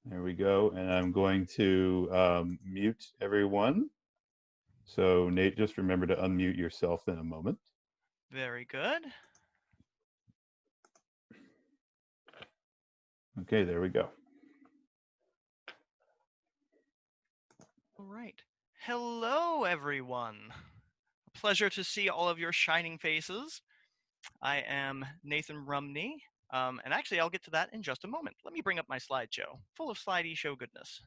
There we go. And I'm going to mute everyone. So Nate, just remember to unmute yourself in a moment. Very good. Okay, there we go. All right. Hello, everyone. A pleasure to see all of your shining faces. I am Nathan Rumney, and actually, I'll get to that in just a moment. Let me bring up my slideshow, full of slidey show goodness.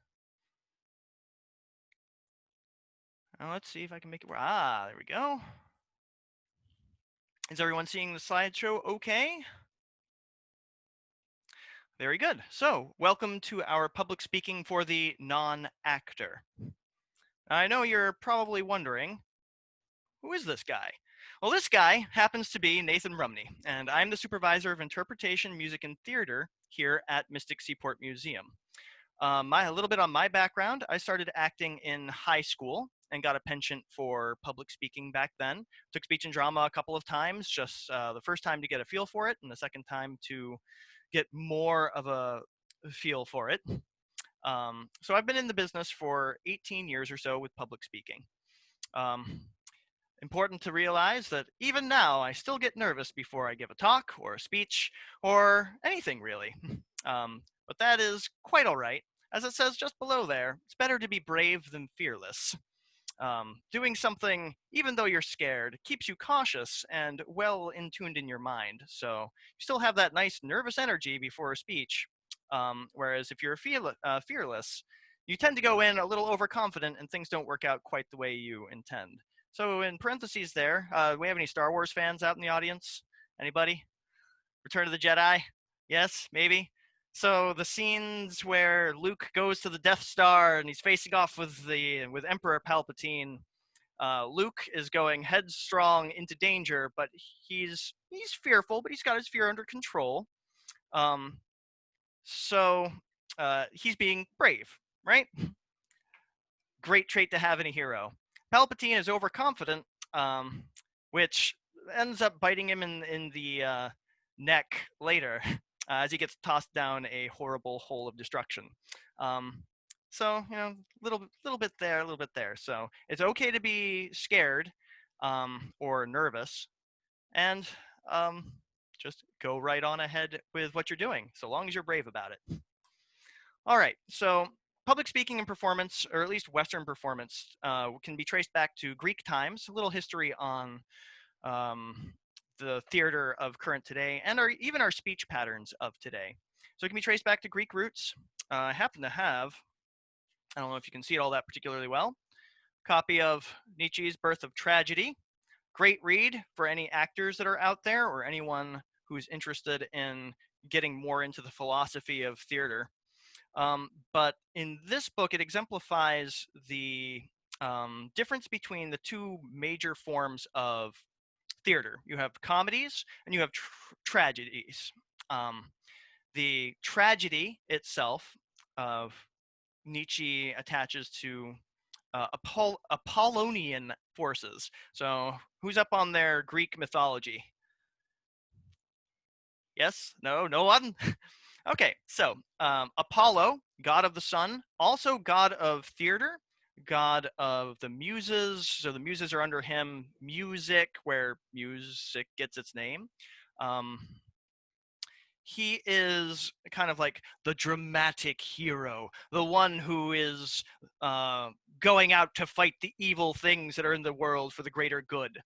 Now, let's see if I can make it work. Ah, there we go. Is everyone seeing the slideshow okay? Very good. So, welcome to our public speaking for the non-actor. I know you're probably wondering, who is this guy? Well, this guy happens to be Nathan Rumney, and I'm the supervisor of interpretation, music, and theater here at Mystic Seaport Museum. A little bit on my background, I started acting in high school and got a penchant for public speaking back then. Took speech and drama a couple of times, just the first time to get a feel for it, and the second time to get more of a feel for it. So I've been in the business for 18 years or so with public speaking. Um, Important to realize that even now, I still get nervous before I give a talk or a speech or anything really. But that is quite all right. As it says just below there, it's better to be brave than fearless. Doing something, even though you're scared, keeps you cautious and well in tuned in your mind. So you still have that nice nervous energy before a speech. Whereas if you're fearless, you tend to go in a little overconfident and things don't work out quite the way you intend. So in parentheses there, do we have any Star Wars fans out in the audience? Anybody? Return of the Jedi? Yes, maybe. So the scenes where Luke goes to the Death Star and he's facing off with Emperor Palpatine. Luke is going headstrong into danger, but he's fearful, but he's got his fear under control. Um, so he's being brave, right? Great trait to have in a hero. Palpatine is overconfident, which ends up biting him in the neck later as he gets tossed down a horrible hole of destruction. So little bit there, a little bit there. So it's okay to be scared or nervous, and um, just go right on ahead with what you're doing, so long as you're brave about it. All right, so public speaking and performance, or at least Western performance, can be traced back to Greek times. A little history on um, the theater of current today, and even our speech patterns of today. So it can be traced back to Greek roots. I happen to have, I don't know if you can see it all that particularly well, copy of Nietzsche's Birth of Tragedy. Great read for any actors that are out there or anyone who's interested in getting more into the philosophy of theater. But in this book, it exemplifies the difference between the two major forms of theater. You have comedies and you have tragedies. Um, the tragedy itself of Nietzsche attaches to Apollonian forces. So, who's up on their Greek mythology? Yes? No? No one? Okay, so Apollo, god of the sun, also god of theater, god of the muses. So the muses are under him. Music, where music gets its name. Um, he is kind of like the dramatic hero, the one who is going out to fight the evil things that are in the world for the greater good.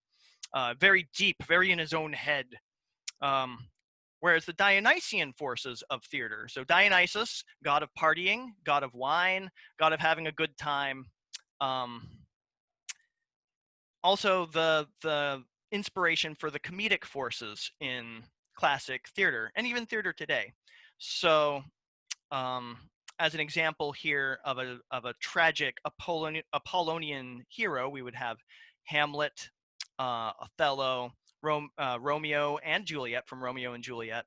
Very deep, very in his own head. Um, Whereas the Dionysian forces of theater, so Dionysus, god of partying, god of wine, god of having a good time, um, also the inspiration for the comedic forces in classic theater and even theater today. So, um, as an example here of a tragic Apollonian hero, we would have Hamlet, Othello, Romeo and Juliet from Romeo and Juliet.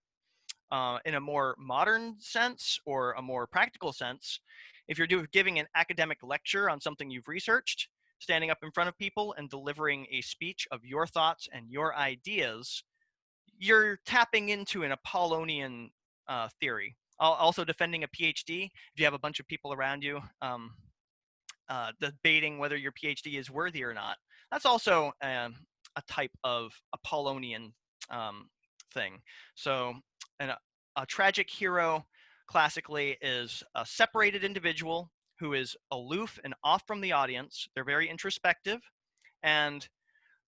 In a more modern sense or a more practical sense, if you're giving an academic lecture on something you've researched, standing up in front of people and delivering a speech of your thoughts and your ideas, you're tapping into an Apollonian theory. Also defending a PhD, if you have a bunch of people around you debating whether your PhD is worthy or not. That's also a type of Apollonian thing. So a tragic hero classically is a separated individual who is aloof and off from the audience. They're very introspective. And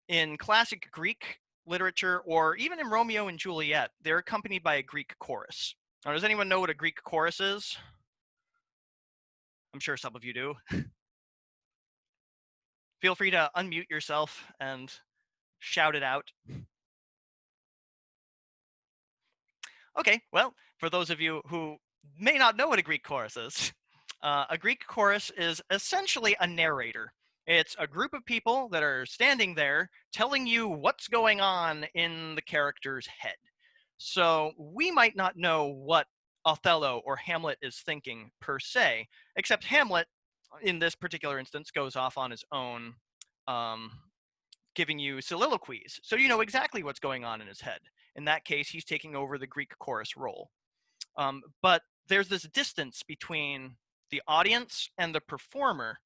in classic Greek literature, or even in Romeo and Juliet, they're accompanied by a Greek chorus. Now, does anyone know what a Greek chorus is? I'm sure some of you do. Feel free to unmute yourself and shout it out. Okay, well, for those of you who may not know what a Greek chorus is, a Greek chorus is essentially a narrator. It's a group of people that are standing there telling you what's going on in the character's head. So we might not know what Othello or Hamlet is thinking per se, except Hamlet, in this particular instance, goes off on his own, giving you soliloquies. So you know exactly what's going on in his head. In that case, he's taking over the Greek chorus role. But there's this distance between the audience and the performer,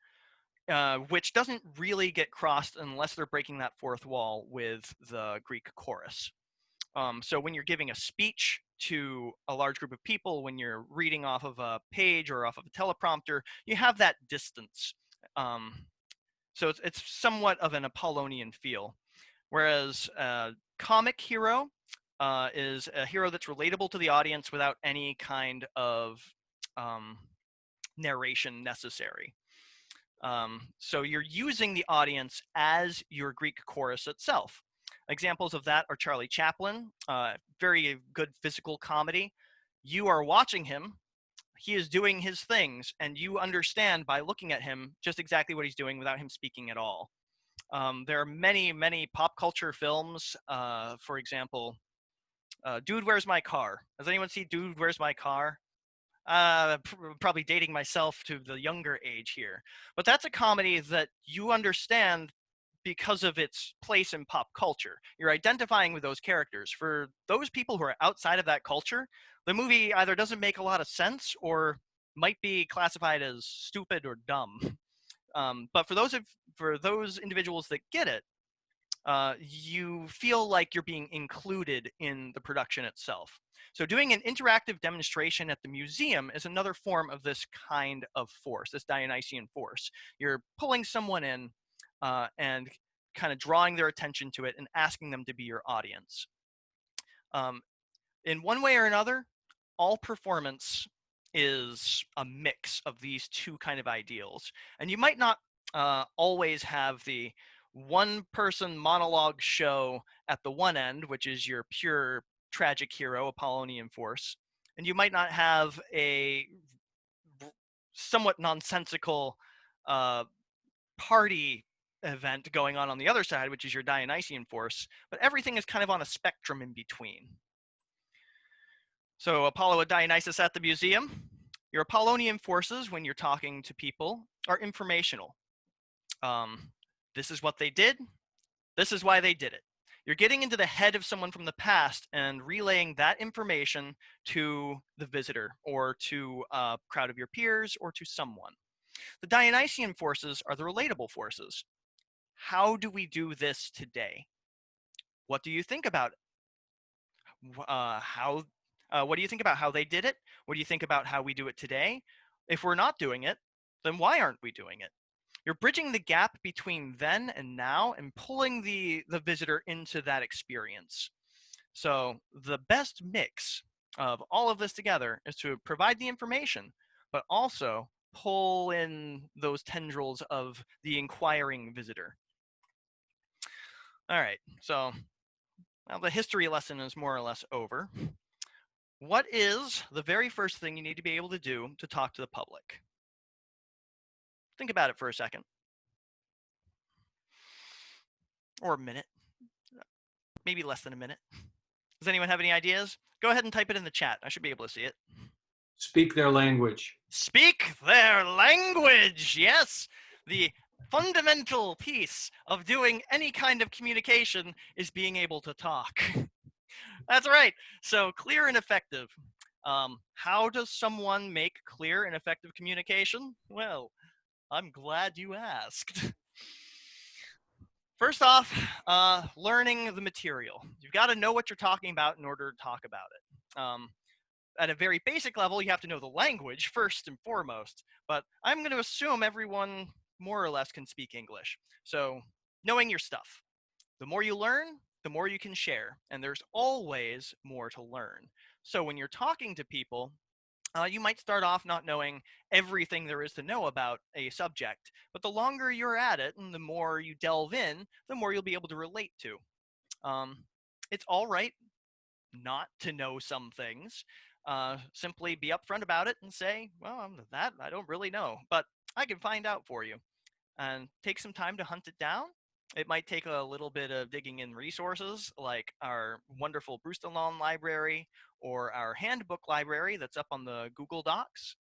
which doesn't really get crossed unless they're breaking that fourth wall with the Greek chorus. So when you're giving a speech to a large group of people, when you're reading off of a page or off of a teleprompter, you have that distance. So it's somewhat of an Apollonian feel. Whereas a comic hero is a hero that's relatable to the audience without any kind of narration necessary. So you're using the audience as your Greek chorus itself. Examples of that are Charlie Chaplin, very good physical comedy. You are watching him, he is doing his things, and you understand by looking at him just exactly what he's doing without him speaking at all. There are many, many pop culture films, for example, Dude, Where's My Car? Does anyone see Dude, Where's My Car? Probably dating myself to the younger age here. But that's a comedy that you understand because of its place in pop culture. You're identifying with those characters. For those people who are outside of that culture, the movie either doesn't make a lot of sense or might be classified as stupid or dumb. But for those individuals that get it, you feel like you're being included in the production itself. So doing an interactive demonstration at the museum is another form of this kind of force, this Dionysian force. You're pulling someone in and kind of drawing their attention to it and asking them to be your audience. In one way or another, all performance is a mix of these two kind of ideals. And you might not always have the one person monologue show at the one end, which is your pure tragic hero, Apollonian force. And you might not have a somewhat nonsensical party event going on the other side, which is your Dionysian force, but everything is kind of on a spectrum in between. So Apollo and Dionysus at the museum. Your Apollonian forces, when you're talking to people, are informational. This is what they did. This is why they did it. You're getting into the head of someone from the past and relaying that information to the visitor or to a crowd of your peers or to someone. The Dionysian forces are the relatable forces. How do we do this today? What do you think about it? What do you think about how they did it? What do you think about how we do it today? If we're not doing it, then why aren't we doing it? You're bridging the gap between then and now and pulling the visitor into that experience. So the best mix of all of this together is to provide the information, but also pull in those tendrils of the inquiring visitor. All right, so now the history lesson is more or less over. What is the very first thing you need to be able to do to talk to the public? Think about it for a second. Or a minute. Maybe less than a minute. Does anyone have any ideas? Go ahead and type it in the chat. I should be able to see it. Speak their language. Speak their language! Yes! The fundamental piece of doing any kind of communication is being able to talk. That's right. So clear and effective. How does someone make clear and effective communication? Well, I'm glad you asked. First off, learning the material. You've got to know what you're talking about in order to talk about it. At a very basic level, you have to know the language first and foremost, but I'm going to assume everyone more or less can speak English. So, knowing your stuff. The more you learn, the more you can share, and there's always more to learn. So, when you're talking to people, you might start off not knowing everything there is to know about a subject, but the longer you're at it and the more you delve in, the more you'll be able to relate to. Um, it's all right not to know some things. Simply be upfront about it and say, well, that I don't really know, but I can find out for you. And take some time to hunt it down. It might take a little bit of digging in resources like our wonderful Brewston library or our handbook library that's up on the Google Docs.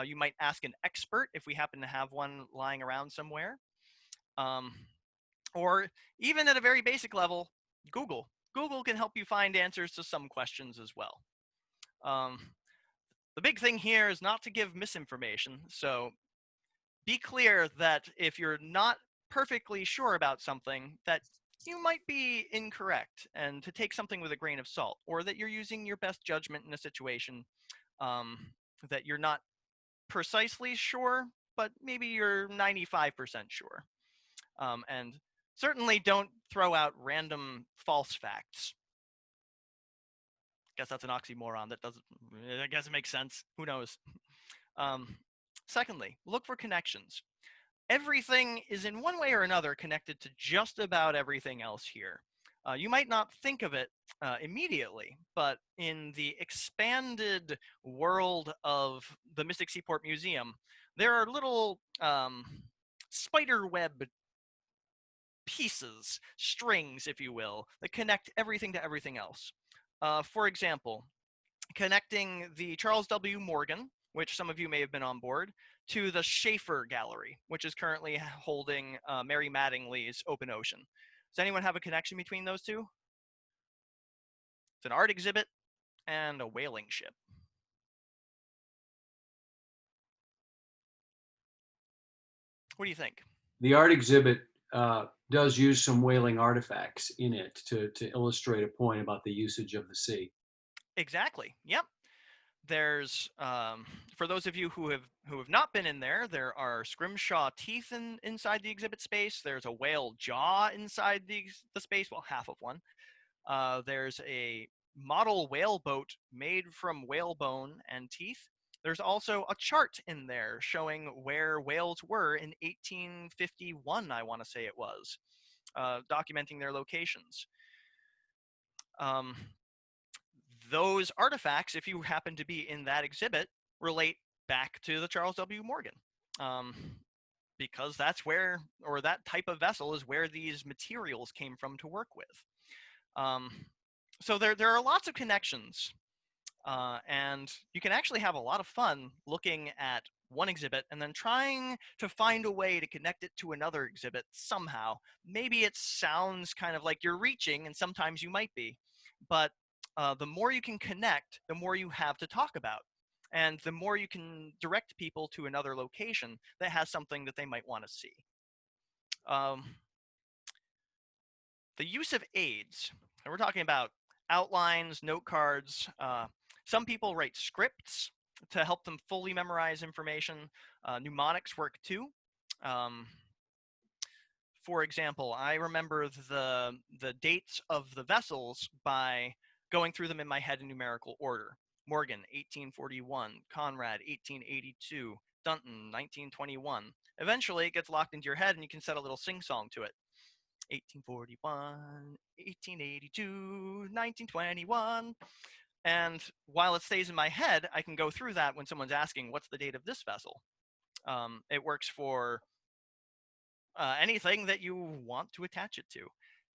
You might ask an expert if we happen to have one lying around somewhere. Um, or even at a very basic level, Google. Google can help you find answers to some questions as well. The big thing here is not to give misinformation. So be clear that if you're not perfectly sure about something, that you might be incorrect and to take something with a grain of salt, or that you're using your best judgment in a situation that you're not precisely sure, but maybe you're 95% sure. And certainly don't throw out random false facts. Guess that's an oxymoron. That doesn't, I guess it makes sense. Who knows? Secondly, look for connections. Everything is in one way or another connected to just about everything else here. You might not think of it immediately, but in the expanded world of the Mystic Seaport Museum, there are little spider web pieces, strings, if you will, that connect everything to everything else. For example, connecting the Charles W. Morgan, which some of you may have been on board, to the Schaefer Gallery, which is currently holding Mary Mattingly's Open Ocean. Does anyone have a connection between those two? It's an art exhibit and a whaling ship. What do you think? The art exhibit does use some whaling artifacts in it to illustrate a point about the usage of the sea. Exactly. Yep. There's for those of you who have not been in there, there are scrimshaw teeth inside the exhibit space. There's a whale jaw inside the space, well, half of one. There's a model whale boat made from whale bone and teeth. There's also a chart in there showing where whales were in 1851, I want to say it was, documenting their locations. Those artifacts, if you happen to be in that exhibit, relate back to the Charles W. Morgan. Because that's where, or that type of vessel is where these materials came from to work with. So there are lots of connections, and you can actually have a lot of fun looking at one exhibit and then trying to find a way to connect it to another exhibit somehow. Maybe it sounds kind of like you're reaching, and sometimes you might be, but the more you can connect, the more you have to talk about. And the more you can direct people to another location that has something that they might want to see. The use of aids, and we're talking about outlines, note cards. Some people write scripts to help them fully memorize information. Mnemonics work too. For example, I remember the dates of the vessels by going through them in my head in numerical order. Morgan, 1841, Conrad, 1882, Dunton, 1921. Eventually, it gets locked into your head and you can set a little sing-song to it. 1841, 1882, 1921. And while it stays in my head, I can go through that when someone's asking, what's the date of this vessel? It works for anything that you want to attach it to.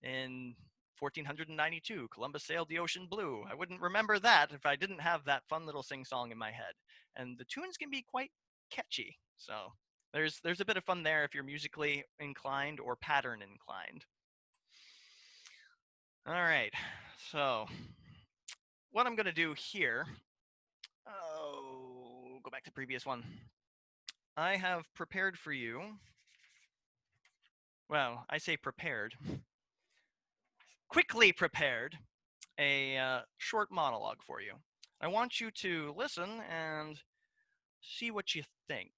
In 1492, Columbus sailed the ocean blue. I wouldn't remember that if I didn't have that fun little sing-song in my head. And the tunes can be quite catchy. So there's a bit of fun there if you're musically inclined or pattern inclined. All right, so what I'm going to do here Oh, go back to the previous one. I have prepared for you. Well, I say prepared. Quickly prepared a short monologue for you. I want you to listen and see what you think.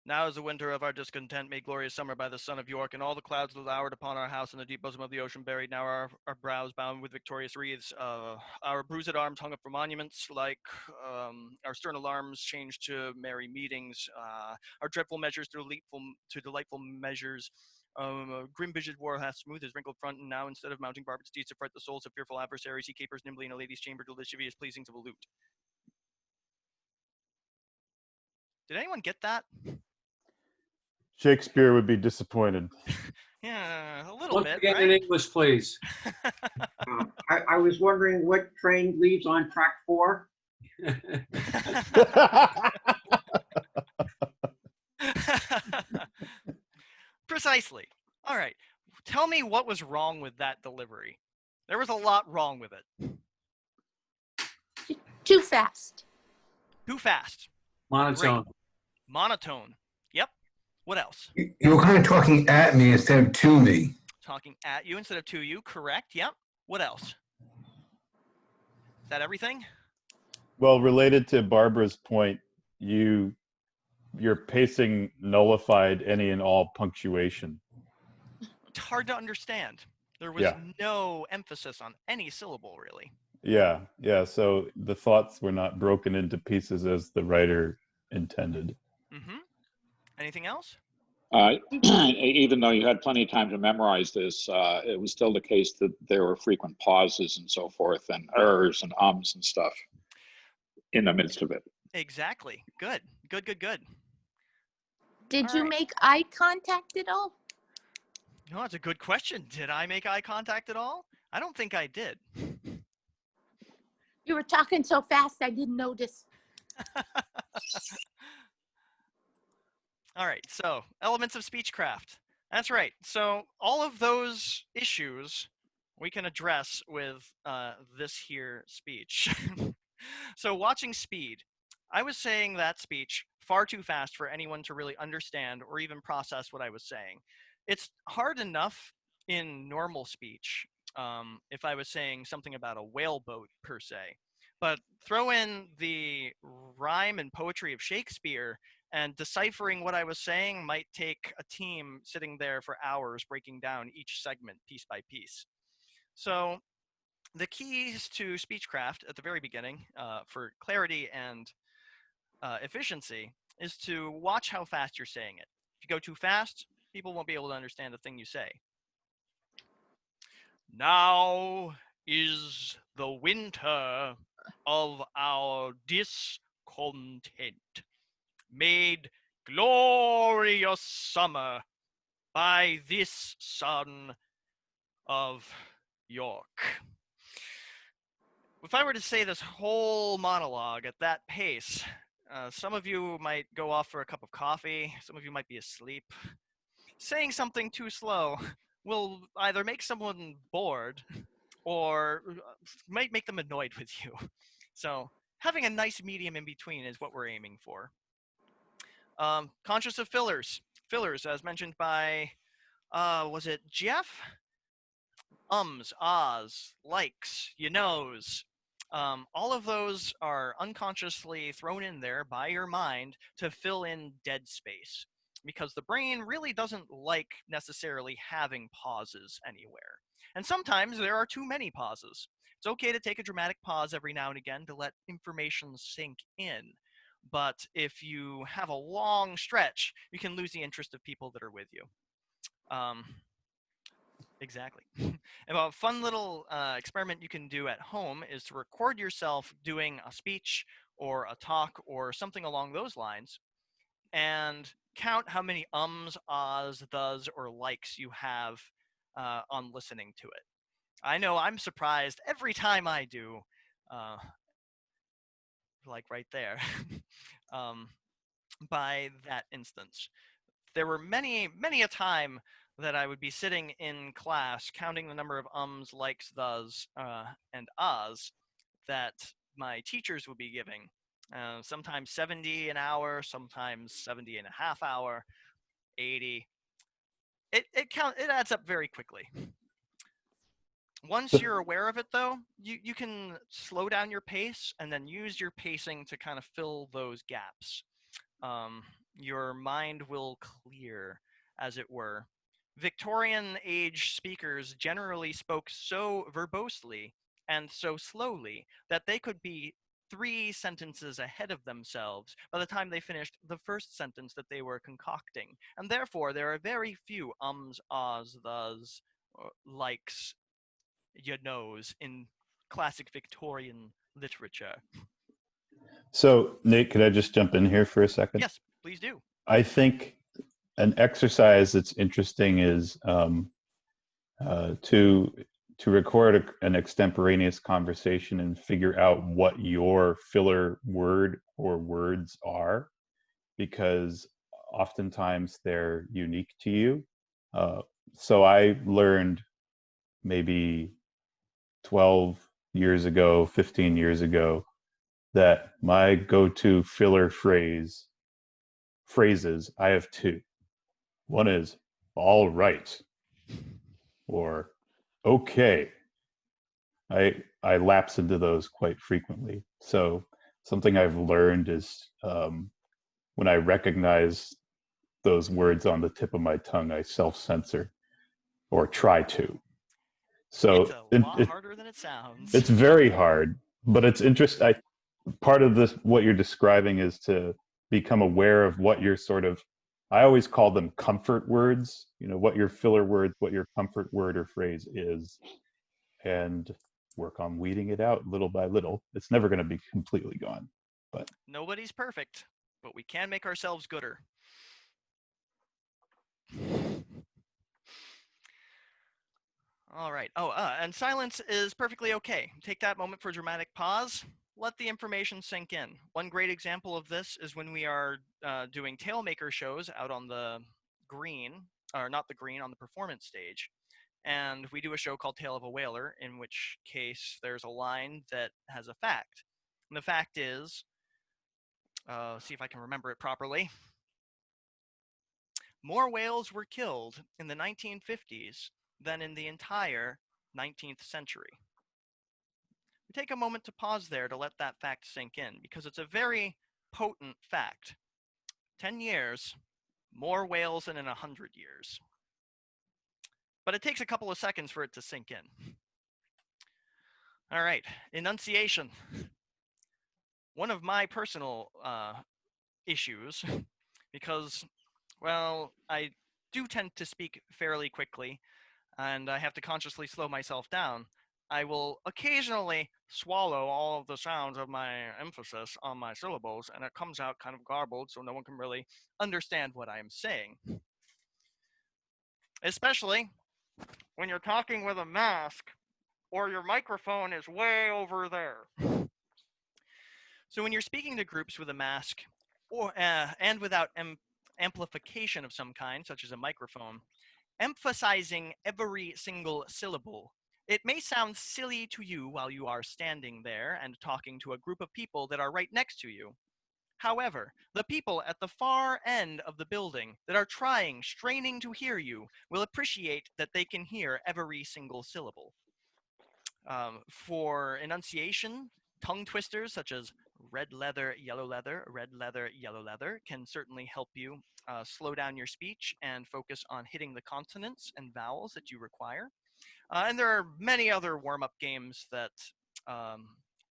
Now is the winter of our discontent, made glorious summer by the son of York, and all the clouds lowered upon our house in the deep bosom of the ocean buried. Now our brows bound with victorious wreaths, our bruised arms hung up for monuments, like our stern alarms changed to merry meetings, our dreadful measures to delightful measures. Grim visaged war hath smoothed his wrinkled front, and now instead of mounting barbed steeds to fright the souls of fearful adversaries, he capers nimbly in a lady's chamber, delicious pleasing to the lute. Did anyone get that? Shakespeare would be disappointed. Yeah, a little Once bit, again right? in English, please. I was wondering what train leaves on track 4? Precisely. All right. Tell me what was wrong with that delivery. There was a lot wrong with it. Too fast. Too fast. Monotone. Monotone. Yep. What else? You were kind of talking at me instead of to me. Talking at you instead of to you. Correct. Yep. What else? Is that everything? Well, related to Barbara's point, your pacing nullified any and all punctuation. It's hard to understand. There was no emphasis on any syllable, really. Yeah. So the thoughts were not broken into pieces as the writer intended. Mm-hmm. Anything else? Even though you had plenty of time to memorize this, it was still the case that there were frequent pauses and so forth, and ers and ums and stuff in the midst of it. Exactly. Good. Did All you right. make eye contact at all? No, that's a good question. Did I make eye contact at all? I don't think I did. You were talking so fast I didn't notice. All right, so elements of speechcraft. That's right. So all of those issues we can address with this here speech. So watching speed. I was saying that speech far too fast for anyone to really understand or even process what I was saying. It's hard enough in normal speech if I was saying something about a whaleboat per se. But throw in the rhyme and poetry of Shakespeare, and deciphering what I was saying might take a team sitting there for hours breaking down each segment piece by piece. So the keys to speechcraft at the very beginning for clarity and efficiency is to watch how fast you're saying it. If you go too fast, people won't be able to understand the thing you say. Now is the winter of our discontent, made glorious summer by this son of York. If I were to say this whole monologue at that pace, some of you might go off for a cup of coffee, some of you might be asleep. Saying something too slow will either make someone bored or might make them annoyed with you. So having a nice medium in between is what we're aiming for. Conscious of fillers. Fillers, as mentioned by, was it Jeff? Ums, ahs, likes, you knows. All of those are unconsciously thrown in there by your mind to fill in dead space, because the brain really doesn't like necessarily having pauses anywhere. And sometimes there are too many pauses. It's okay to take a dramatic pause every now and again to let information sink in. But if you have a long stretch, you can lose the interest of people that are with you. Exactly. And a fun little experiment you can do at home is to record yourself doing a speech or a talk or something along those lines, and count how many ums, ahs, thes, or likes you have on listening to it. I know I'm surprised every time I do, like right there, by that instance. There were many a time that I would be sitting in class counting the number of ums, likes, thes, and ahs that my teachers would be giving. Sometimes 70 an hour, sometimes 70 and a half hour, 80. It adds up very quickly. Once you're aware of it, though, you can slow down your pace and then use your pacing to kind of fill those gaps. Your mind will clear, as it were. Victorian age speakers generally spoke so verbosely and so slowly that they could be 3 sentences ahead of themselves by the time they finished the first sentence that they were concocting. And therefore, there are very few ums, ahs, thes, likes, you knows in classic Victorian literature. So, Nate, could I just jump in here for a second? Yes, please do. I think an exercise that's interesting is to record an extemporaneous conversation and figure out what your filler word or words are, because oftentimes they're unique to you. So I learned maybe 12 years ago, 15 years ago, that my go-to filler phrases, I have 2. One is all right, or okay. I lapse into those quite frequently. So something I've learned is when I recognize those words on the tip of my tongue, I self-censor or try to. So It's a lot harder than it sounds. It's very hard, but it's interesting. Part of this, what you're describing, is to become aware of what your sort of, I always call them comfort words, what your filler words, what your comfort word or phrase is, and work on weeding it out little by little. It's never going to be completely gone, but nobody's perfect, but we can make ourselves gooder. All right. Oh, and silence is perfectly okay. Take that moment for a dramatic pause. Let the information sink in. One great example of this is when we are doing Tailmaker shows out on the green, or not the green, on the performance stage. And we do a show called Tale of a Whaler, in which case there's a line that has a fact. And the fact is, see if I can remember it properly. More whales were killed in the 1950s than in the entire 19th century. We take a moment to pause there to let that fact sink in, because it's a very potent fact. 10 years, more whales than in 100 years. But it takes a couple of seconds for it to sink in. All right, enunciation. One of my personal issues, because, well, I do tend to speak fairly quickly, and I have to consciously slow myself down. I will occasionally swallow all of the sounds of my emphasis on my syllables, and it comes out kind of garbled, so no one can really understand what I am saying. Especially when you're talking with a mask, or your microphone is way over there. So when you're speaking to groups with a mask, or and without amplification of some kind, such as a microphone, emphasizing every single syllable, it may sound silly to you while you are standing there and talking to a group of people that are right next to you. However, the people at the far end of the building that are straining to hear you, will appreciate that they can hear every single syllable. For enunciation, tongue twisters such as red leather, yellow leather, red leather, yellow leather can certainly help you slow down your speech and focus on hitting the consonants and vowels that you require. And there are many other warm-up games that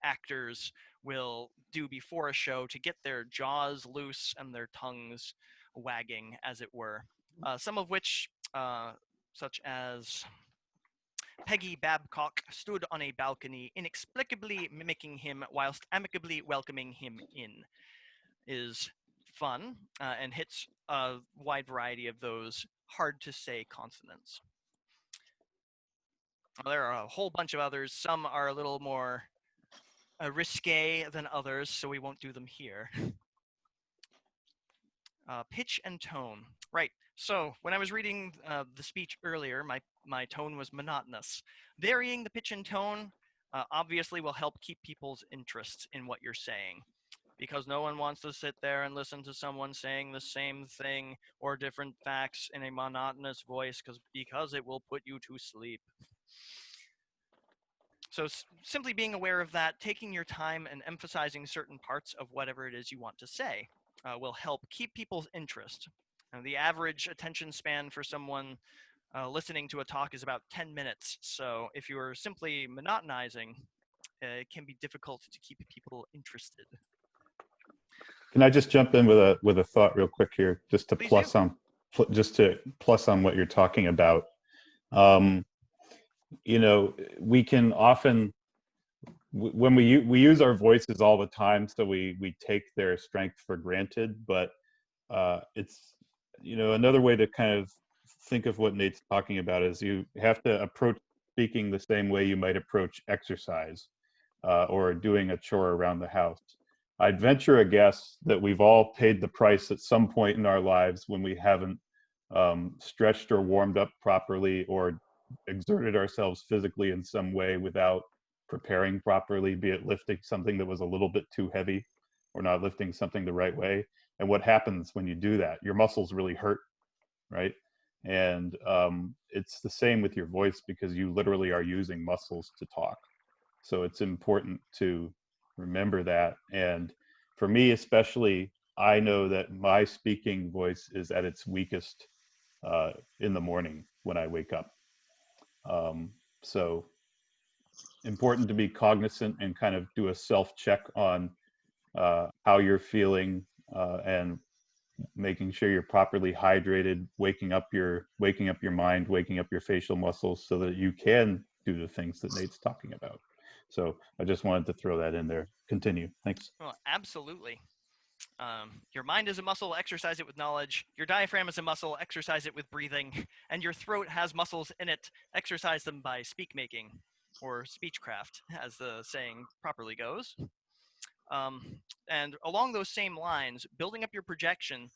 actors will do before a show to get their jaws loose and their tongues wagging, as it were. Some of which, such as Peggy Babcock stood on a balcony, inexplicably mimicking him whilst amicably welcoming him in, is fun and hits a wide variety of those hard-to-say consonants. There are a whole bunch of others. Some are a little more risque than others, so we won't do them here. Pitch and tone. Right. So when I was reading the speech earlier, my tone was monotonous. Varying the pitch and tone obviously will help keep people's interest in what you're saying, because no one wants to sit there and listen to someone saying the same thing or different facts in a monotonous voice because it will put you to sleep. So simply being aware of that, taking your time and emphasizing certain parts of whatever it is you want to say will help keep people's interest. The average attention span for someone listening to a talk is about 10 minutes. So if you're simply monotonizing, it can be difficult to keep people interested. Can I just jump in with a thought real quick here, just to Please plus do. on what you're talking about? You know, we can often, when we use our voices all the time, so we take their strength for granted. But it's, you know, another way to kind of think of what Nate's talking about is you have to approach speaking the same way you might approach exercise or doing a chore around the house. I'd venture a guess that we've all paid the price at some point in our lives when we haven't stretched or warmed up properly or exerted ourselves physically in some way without preparing properly, be it lifting something that was a little bit too heavy or not lifting something the right way. And what happens when you do that? Your muscles really hurt, right? And it's the same with your voice, because you literally are using muscles to talk. So it's important to remember that. And for me especially, I know that my speaking voice is at its weakest in the morning when I wake up. So important to be cognizant and kind of do a self-check on how you're feeling and making sure you're properly hydrated, waking up your mind, waking up your facial muscles so that you can do the things that Nate's talking about. So I just wanted to throw that in there. Continue. Thanks. Well, absolutely. Your mind is a muscle, exercise it with knowledge. Your diaphragm is a muscle, exercise it with breathing. And your throat has muscles in it, exercise them by speak making, or speechcraft, as the saying properly goes. And along those same lines, building up your projection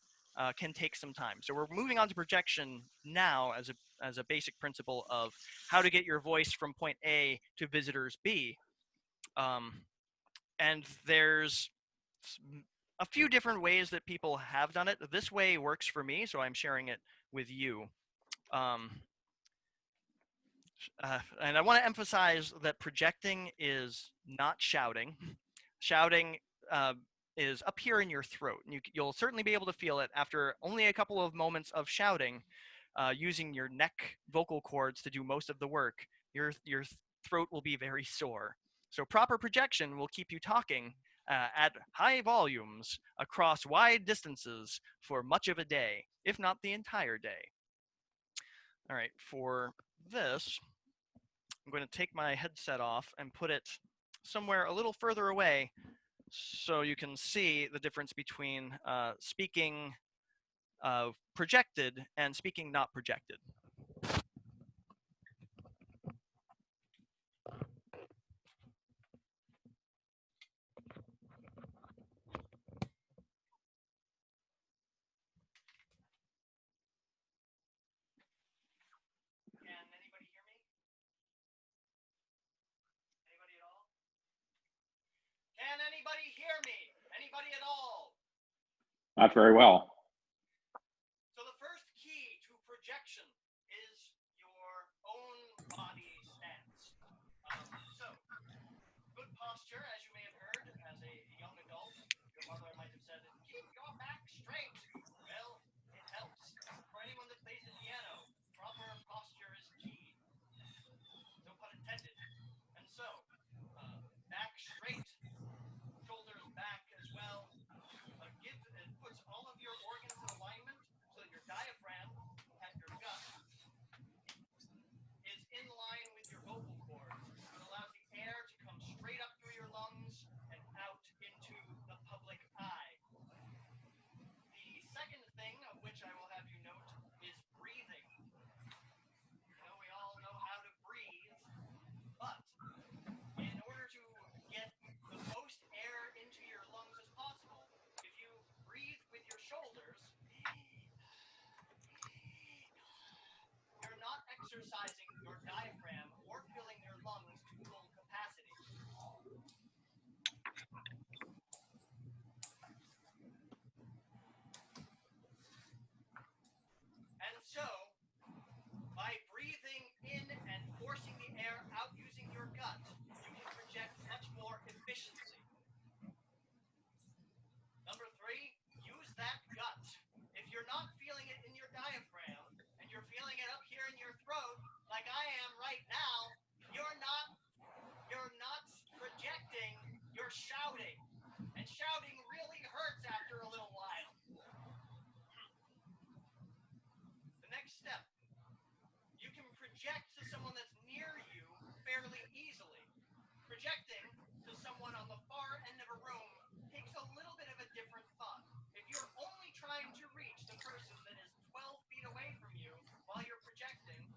can take some time. So we're moving on to projection now as a basic principle of how to get your voice from point A to visitors B. And there's a few different ways that people have done it. This way works for me, so I'm sharing it with you. And I want to emphasize that projecting is not shouting. Shouting is up here in your throat. And you'll certainly be able to feel it after only a couple of moments of shouting, using your neck vocal cords to do most of the work. Your throat will be very sore. So proper projection will keep you talking at high volumes across wide distances for much of a day, if not the entire day. All right, for this, I'm going to take my headset off and put it somewhere a little further away so you can see the difference between speaking projected and speaking not projected. Can anybody hear me? Anybody at all? Can anybody hear me? Anybody at all? Not very well. So the first key to projection is your own body stance. So good posture, as you may have heard, as a young adult, your mother might have said, keep your back straight. Well, it helps. For anyone that plays the piano, proper posture is key. No pun intended. And so, back straight, shoulders back as well. It puts all of your organs shouting. And shouting really hurts after a little while. The next step. You can project to someone that's near you fairly easily. Projecting to someone on the far end of a room takes a little bit of a different thought. If you're only trying to reach the person that is 12 feet away from you while you're projecting,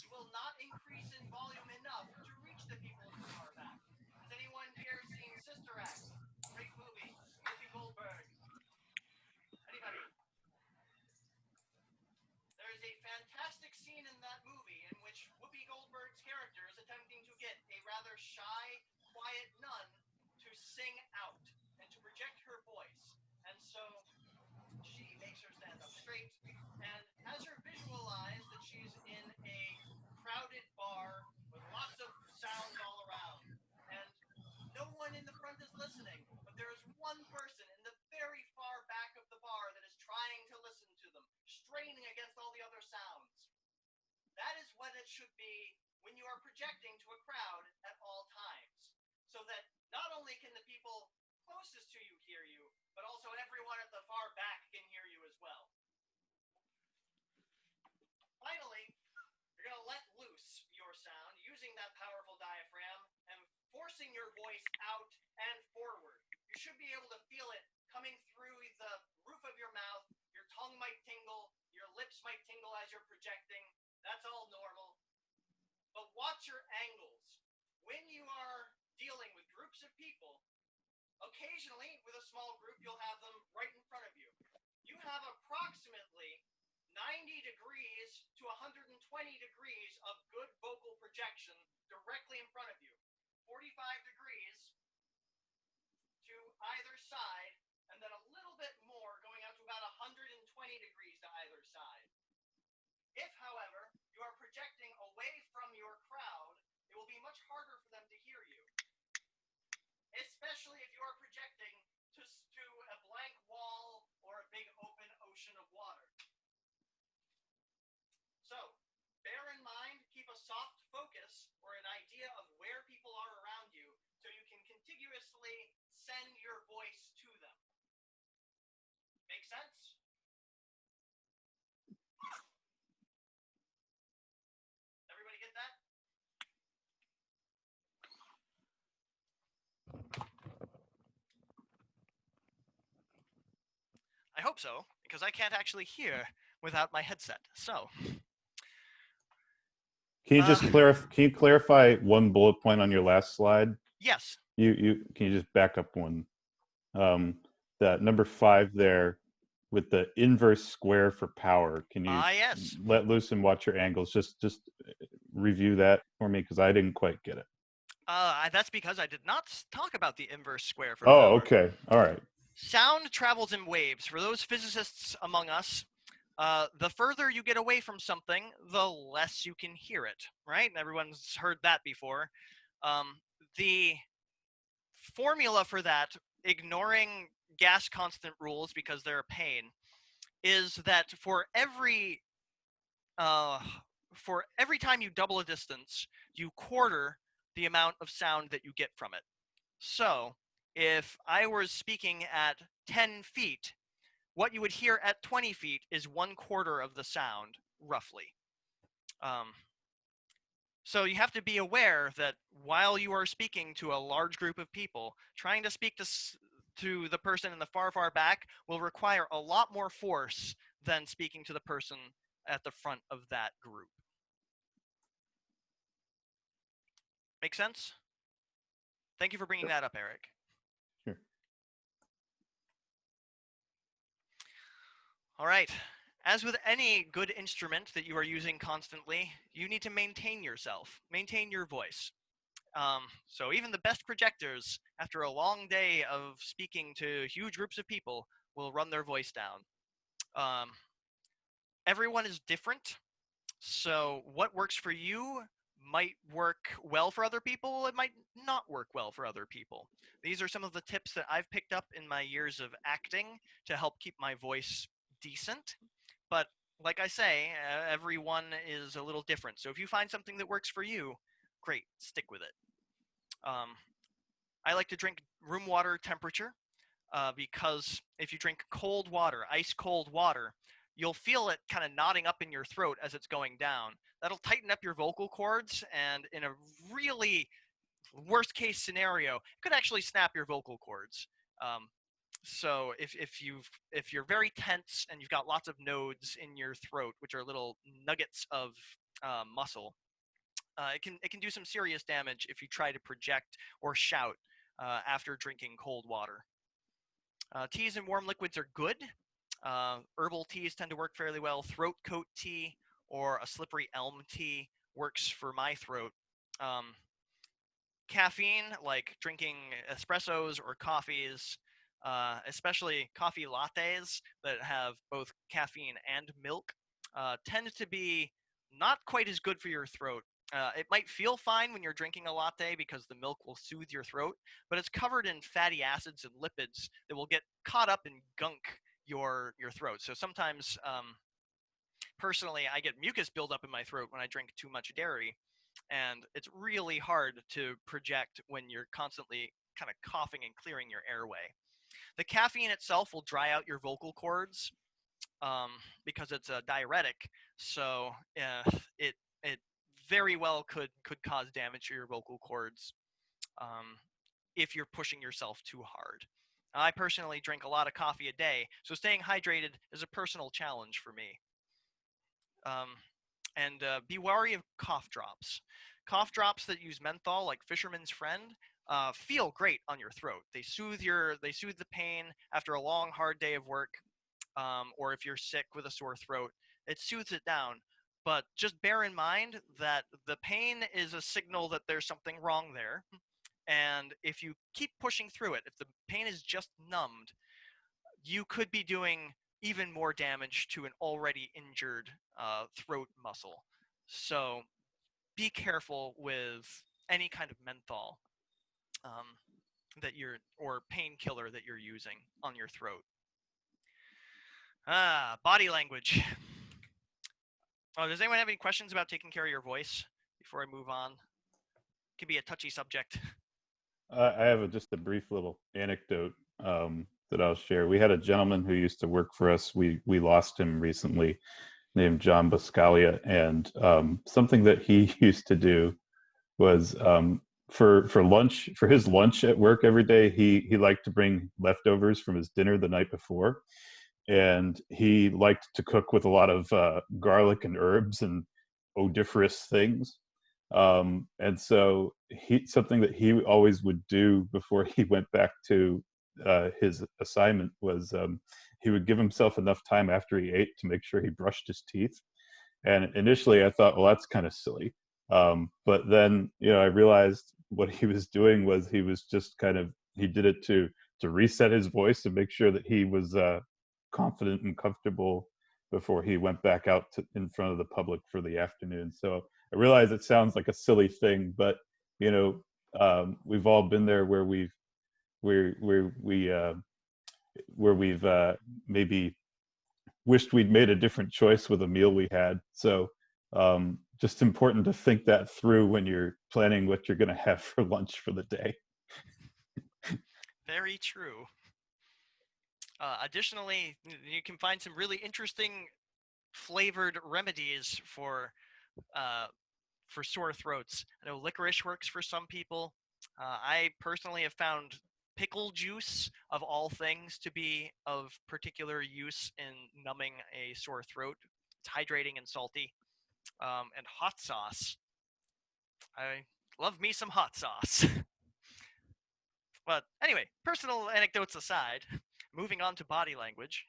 you will not increase in volume enough to reach the people who are back. Has anyone here seen Sister Act? Great movie. Whoopi Goldberg. Anybody? There is a fantastic scene in that movie in which Whoopi Goldberg's character is attempting to get a rather shy, quiet nun to sing out and to project her voice. And so she makes her stand up straight and has her visualize that she's in a crowded bar with lots of sounds all around. And no one in the front is listening, but there is one person in the very far back of the bar that is trying to listen to them, straining against all the other sounds. That is what it should be when you are projecting to a crowd at all times, so that not only can the people closest to you hear you, but also everyone at the far back can hear you as well. Finally, you're going to let loose your sound using that powerful diaphragm and forcing your voice out and forward. You should be able to feel it coming through the roof of your mouth. Your tongue might tingle, your lips might tingle as you're projecting. That's all normal. But watch your angles. When you are dealing with groups of people, occasionally with a small group, you'll have them right in front of you. You have approximately 90 degrees to 120 degrees of good vocal projection directly in front of you. 45 degrees to either side, and then a little bit more going out to about 120 degrees to either side. If, however, you are projecting away from your crowd, it will be much harder for them to hear you, especially if you are projecting to a blank wall or a big open ocean of water. So, bear in mind, keep a soft focus or an idea of where people are around you so you can contiguously send your voice to them. Make sense? Everybody get that? I hope so, because I can't actually hear without my headset. So, Can you just clarify one bullet point on your last slide? yes. You can you just back up one? That number 5 there with the inverse square for power. Can you Yes. let loose and watch your angles? Just review that for me because I didn't quite get it. That's because I did not talk about the inverse square for Oh, power. okay. All right. Sound travels in waves. For those physicists among us, the further you get away from something, the less you can hear it, right? Everyone's heard that before. The formula for that, ignoring gas constant rules because they're a pain, is that for every time you double a distance, you quarter the amount of sound that you get from it. So, if I was speaking at 10 feet, what you would hear at 20 feet is 1/4 of the sound, roughly. So you have to be aware that while you are speaking to a large group of people, trying to speak to the person in the far, far back will require a lot more force than speaking to the person at the front of that group. Make sense? Thank you for bringing that up, Eric. Sure. All right. As with any good instrument that you are using constantly, you need to maintain yourself, maintain your voice. So even the best projectors, after a long day of speaking to huge groups of people, will run their voice down. Everyone is different, so what works for you might work well for other people, it might not work well for other people. These are some of the tips that I've picked up in my years of acting to help keep my voice decent. But like I say, everyone is a little different. So if you find something that works for you, great, stick with it. I like to drink room water temperature because if you drink cold water, ice cold water, you'll feel it kind of knotting up in your throat as it's going down. That'll tighten up your vocal cords, and in a really worst case scenario, it could actually snap your vocal cords. So if you're very tense and you've got lots of nodes in your throat, which are little nuggets of muscle, it can do some serious damage if you try to project or shout after drinking cold water. Teas and warm liquids are good. Herbal teas tend to work fairly well. Throat coat tea or a slippery elm tea works for my throat. Caffeine, like drinking espressos or coffees, especially coffee lattes that have both caffeine and milk, tend to be not quite as good for your throat. It might feel fine when you're drinking a latte because the milk will soothe your throat, but it's covered in fatty acids and lipids that will get caught up and gunk your throat. So sometimes, personally, I get mucus buildup in my throat when I drink too much dairy, and it's really hard to project when you're constantly kind of coughing and clearing your airway. The caffeine itself will dry out your vocal cords because it's a diuretic, so it very well could cause damage to your vocal cords if you're pushing yourself too hard. I personally drink a lot of coffee a day, so staying hydrated is a personal challenge for me. And be wary of cough drops. Cough drops that use menthol, like Fisherman's Friend, feel great on your throat. They soothe the pain after a long, hard day of work, or if you're sick with a sore throat, it soothes it down. But just bear in mind that the pain is a signal that there's something wrong there. And if you keep pushing through it, if the pain is just numbed, you could be doing even more damage to an already injured throat muscle. So be careful with any kind of menthol or painkiller that you're using on your throat. Body language. Oh, does anyone have any questions about taking care of your voice before I move on? It can be a touchy subject. I have just a brief little anecdote that I'll share. We had a gentleman who used to work for us. We lost him recently, named John Buscalia, and something that he used to do was for lunch, for his lunch at work every day, he liked to bring leftovers from his dinner the night before, and he liked to cook with a lot of garlic and herbs and odoriferous things. And so something that he always would do before he went back to his assignment was he would give himself enough time after he ate to make sure he brushed his teeth. And initially I thought, well, that's kind of silly. But then, I realized what he was doing was he was just he did it to reset his voice and make sure that he was confident and comfortable before he went back out in front of the public for the afternoon. So I realize it sounds like a silly thing, but we've all been there where we've maybe wished we'd made a different choice with a meal we had. So just important to think that through when you're planning what you're going to have for lunch for the day. Very true. Additionally, you can find some really interesting flavored remedies for sore throats. I know licorice works for some people. I personally have found pickle juice, of all things, to be of particular use in numbing a sore throat. It's hydrating and salty. And hot sauce. I love me some hot sauce. But anyway, personal anecdotes aside, moving on to body language.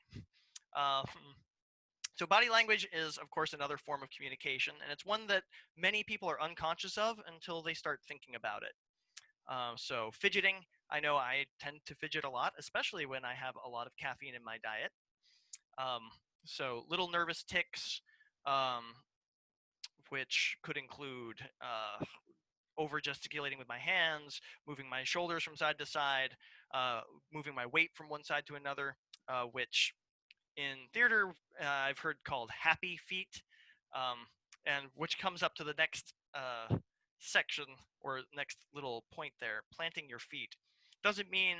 So body language is, of course, another form of communication, and it's one that many people are unconscious of until they start thinking about it. So fidgeting, I know I tend to fidget a lot, especially when I have a lot of caffeine in my diet. So little nervous tics, which could include over gesticulating with my hands, moving my shoulders from side to side, moving my weight from one side to another, which in theater I've heard called happy feet, and which comes up to the next section or next little point there, planting your feet. doesn't mean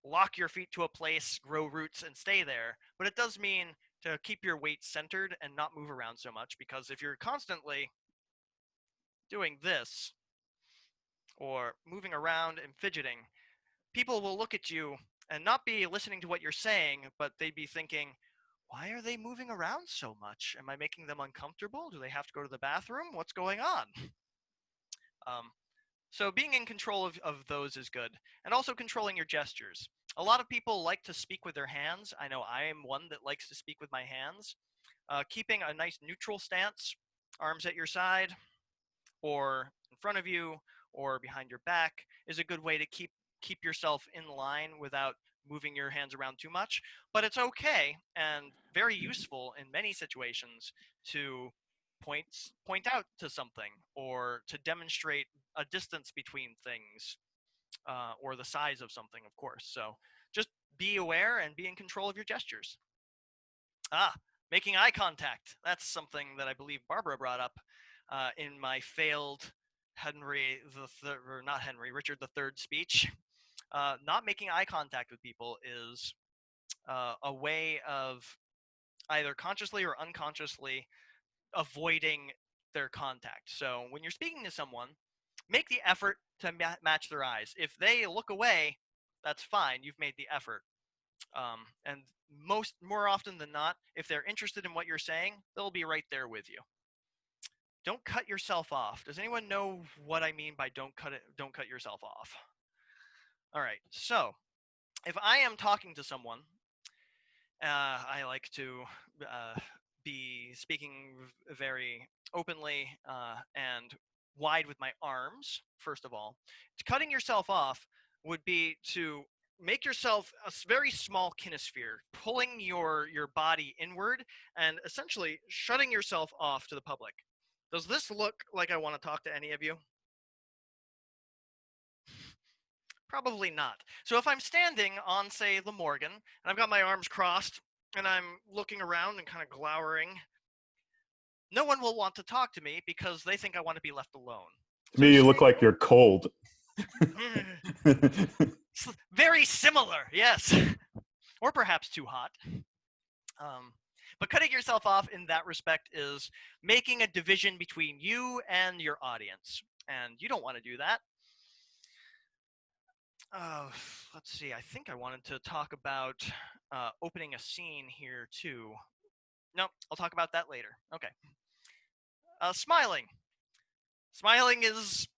lock your feet to a place, grow roots, and stay there, but it does mean to keep your weight centered and not move around so much, because if you're constantly doing this or moving around and fidgeting, people will look at you and not be listening to what you're saying, but they'd be thinking, why are they moving around so much? Am I making them uncomfortable? Do they have to go to the bathroom? What's going on? So being in control of those is good. And also controlling your gestures. A lot of people like to speak with their hands. I know I am one that likes to speak with my hands. Keeping a nice neutral stance, arms at your side, or in front of you, or behind your back, is a good way to keep yourself in line without moving your hands around too much. But it's okay and very useful in many situations to point out to something, or to demonstrate a distance between things, or the size of something, of course. So just be aware and be in control of your gestures. Making eye contact. That's something that I believe Barbara brought up in my failed Richard III speech. Not making eye contact with people is a way of either consciously or unconsciously avoiding their contact. So when you're speaking to someone, make the effort to match their eyes. If they look away, that's fine. You've made the effort. And more often than not, if they're interested in what you're saying, they'll be right there with you. Don't cut yourself off. Does anyone know what I mean by don't cut yourself off? All right. So if I am talking to someone, I like to be speaking very openly and wide with my arms, first of all. Cutting yourself off would be to make yourself a very small kinesphere, pulling your body inward and essentially shutting yourself off to the public. Does this look like I want to talk to any of you? Probably not. So if I'm standing on, say, the Morgan, and I've got my arms crossed, and I'm looking around and kind of glowering, no one will want to talk to me because they think I want to be left alone. To me, you look like you're cold. Very similar, yes. Or perhaps too hot. But cutting yourself off in that respect is making a division between you and your audience. And you don't want to do that. Let's see. I think I wanted to talk about opening a scene here too. No, I'll talk about that later. Okay. Smiling. Smiling is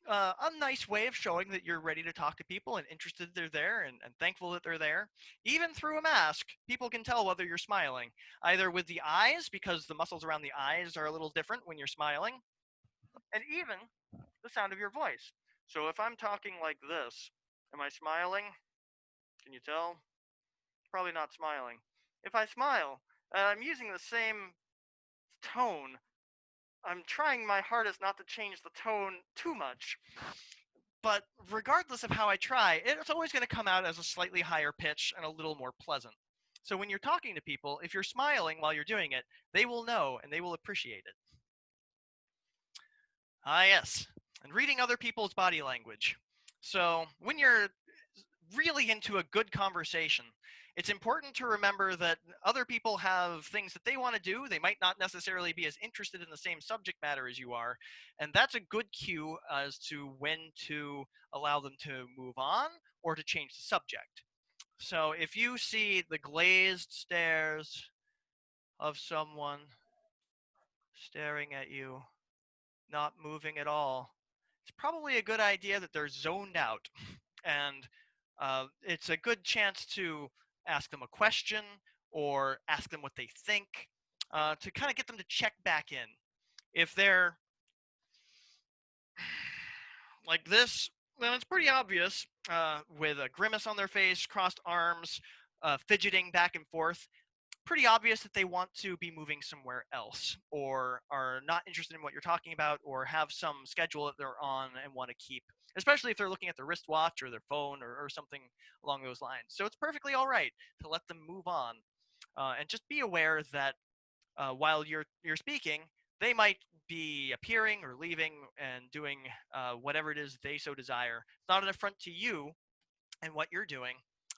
a nice way of showing that you're ready to talk to people and interested they're there and thankful that they're there. Even through a mask, people can tell whether you're smiling, either with the eyes, because the muscles around the eyes are a little different when you're smiling, and even the sound of your voice. So if I'm talking like this, am I smiling? Can you tell? Probably not smiling. If I smile, I'm using the same tone. I'm trying my hardest not to change the tone too much. But regardless of how I try, it's always going to come out as a slightly higher pitch and a little more pleasant. So when you're talking to people, if you're smiling while you're doing it, they will know and they will appreciate it. Yes. And reading other people's body language. So when you're really into a good conversation, it's important to remember that other people have things that they want to do. They might not necessarily be as interested in the same subject matter as you are. And that's a good cue as to when to allow them to move on or to change the subject. So if you see the glazed stares of someone staring at you, not moving at all, it's probably a good idea that they're zoned out. And it's a good chance to ask them a question or ask them what they think, to kind of get them to check back in. If they're like this, then it's pretty obvious, with a grimace on their face, crossed arms, fidgeting back and forth, pretty obvious that they want to be moving somewhere else, or are not interested in what you're talking about, or have some schedule that they're on and want to keep, especially if they're looking at their wristwatch or their phone or something along those lines. So it's perfectly all right to let them move on, and just be aware that while you're speaking, they might be appearing or leaving and doing whatever it is they so desire. It's not an affront to you and what you're doing.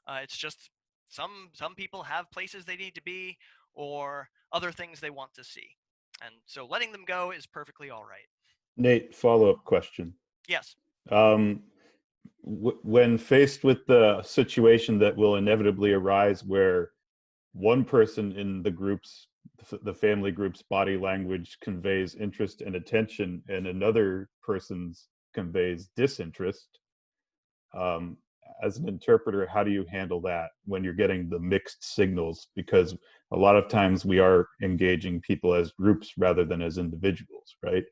It's just some people have places they need to be or other things they want to see. And so letting them go is perfectly all right. Nate, follow-up question. Yes. Um, when faced with the situation that will inevitably arise where one person in the family group's body language conveys interest and attention and another person's conveys disinterest, as an interpreter, how do you handle that when you're getting the mixed signals? Because a lot of times we are engaging people as groups rather than as individuals, right?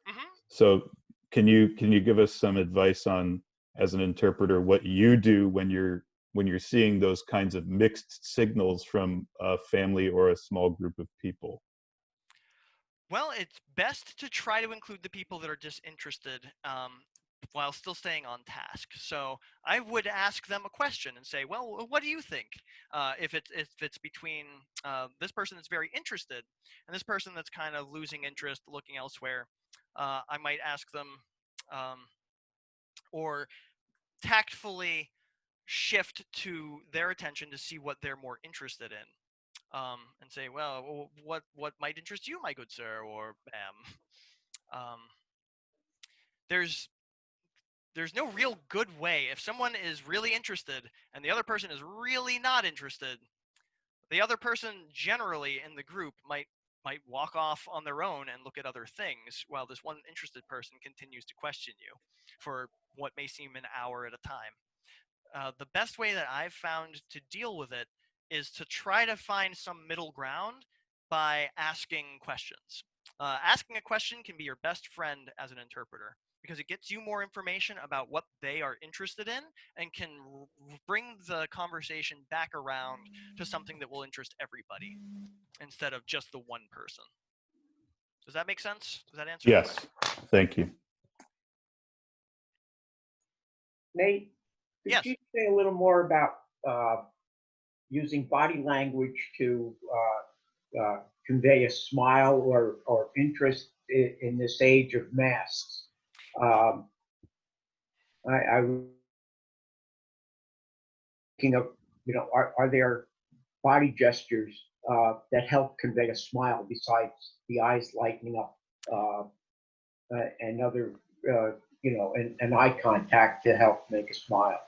Mm-hmm. So can you give us some advice on, as an interpreter, what you do when you're seeing those kinds of mixed signals from a family or a small group of people? Well, it's best to try to include the people that are disinterested while still staying on task. So I would ask them a question and say, "Well, what do you think?" If it's between this person that's very interested and this person that's kind of losing interest, looking elsewhere, I might ask them, or tactfully shift to their attention to see what they're more interested in. And say, well, what might interest you, my good sir, or ma'am? There's no real good way. If someone is really interested and the other person is really not interested, the other person generally in the group might walk off on their own and look at other things while this one interested person continues to question you for what may seem an hour at a time. The best way that I've found to deal with it is to try to find some middle ground by asking questions. Asking a question can be your best friend as an interpreter because it gets you more information about what they are interested in and can bring the conversation back around to something that will interest everybody instead of just the one person. Does that make sense? Does that answer? Yes, thank you. Nate, could Yes. you say a little more about using body language to convey a smile or interest in this age of masks? I was thinking of, are there body gestures that help convey a smile besides the eyes lightening up and other, and eye contact to help make a smile?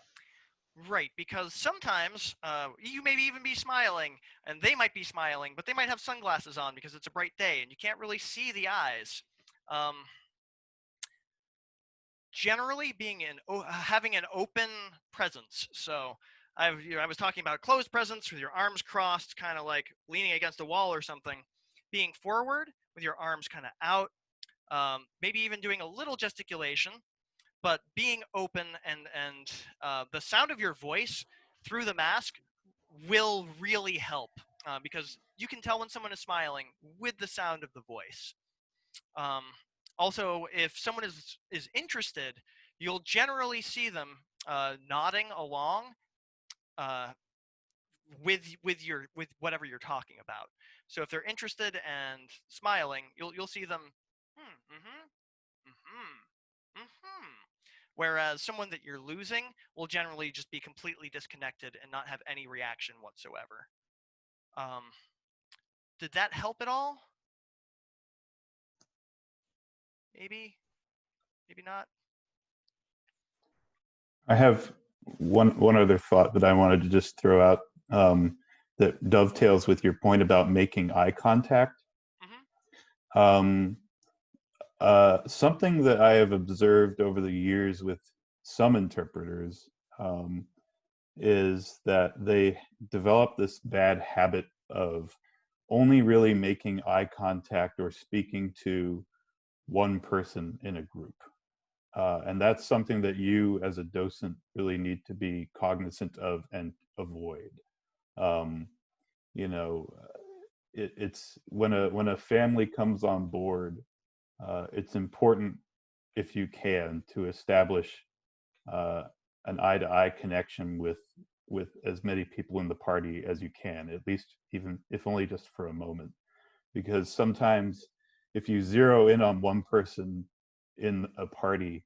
Right, because sometimes you may even be smiling, and they might be smiling, but they might have sunglasses on because it's a bright day, and you can't really see the eyes. Generally, having an open presence. So I was talking about closed presence with your arms crossed, kind of like leaning against a wall or something. Being forward with your arms kind of out, maybe even doing a little gesticulation. But being open and the sound of your voice through the mask will really help because you can tell when someone is smiling with the sound of the voice. Also, if someone is interested, you'll generally see them nodding along with whatever you're talking about. So if they're interested and smiling, you'll see them. Whereas someone that you're losing will generally just be completely disconnected and not have any reaction whatsoever. Did that help at all? Maybe not. I have one other thought that I wanted to just throw out that dovetails with your point about making eye contact. Mm-hmm. Something that I have observed over the years with some interpreters is that they develop this bad habit of only really making eye contact or speaking to one person in a group. And that's something that you as a docent really need to be cognizant of and avoid. It's when a family comes on board, it's important, if you can, to establish an eye-to-eye connection with as many people in the party as you can, at least even if only just for a moment. Because sometimes if you zero in on one person in a party,